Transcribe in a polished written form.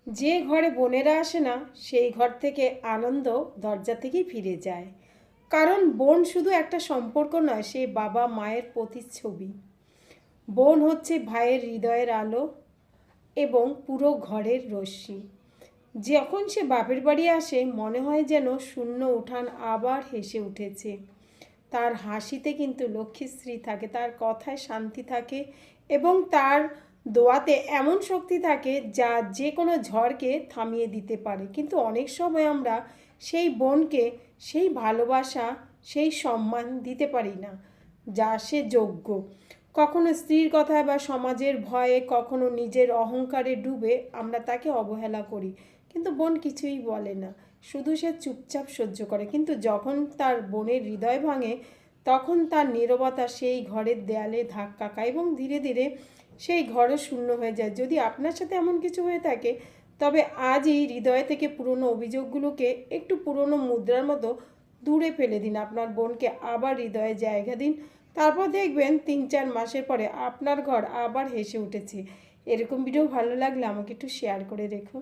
যে ঘরে বোনেরা আসে না সেই ঘর থেকে আনন্দ দরজা থেকেই ফিরে যায়। কারণ বোন শুধু একটা সম্পর্ক নয়, সে বাবা মায়ের প্রতিচ্ছবি। বোন হচ্ছে ভাইয়ের হৃদয়ের আলো এবং পুরো ঘরের রশ্মি। যখন সে বাপের বাড়ি আসে মনে হয় যেন শূন্য উঠান আবার হেসে উঠেছে। তার হাসিতে কিন্তু লক্ষ্মীশ্রী থাকে, তার কথায় শান্তি থাকে এবং তার দোয়াতে এমন শক্তি থাকে যা যে কোনো ঝড়কে থামিয়ে দিতে পারে। কিন্তু অনেক সময় আমরা সেই বোনকে সেই ভালোবাসা, সেই সম্মান দিতে পারি না যা সে যোগ্য। কখনো স্ত্রীর কথায় বা সমাজের ভয়ে, কখনো নিজের অহংকারে ডুবে আমরা তাকে অবহেলা করি। কিন্তু বোন কিছুই বলে না, শুধু সে চুপচাপ সহ্য করে। কিন্তু যখন তার বোনের হৃদয় ভাঙে তখন তার নীরবতা সেই ঘরের দেয়ালে ধাক্কা খায় এবং ধীরে ধীরে সেই ঘরও শূন্য হয়ে যায়। যদি আপনার সাথে এমন কিছু হয়ে থাকে তবে আজই হৃদয় থেকে পুরনো অভিযোগগুলোকে একটু পুরনো মুদ্রার মতো দূরে ফেলে দিন। আপনার বোনকে আবার হৃদয়ে জায়গা দিন। তারপর দেখবেন 3-4 মাসের পরে আপনার ঘর আবার হেসে উঠেছে। এরকম ভিডিও ভালো লাগলে আমাকে একটু শেয়ার করে রেখো।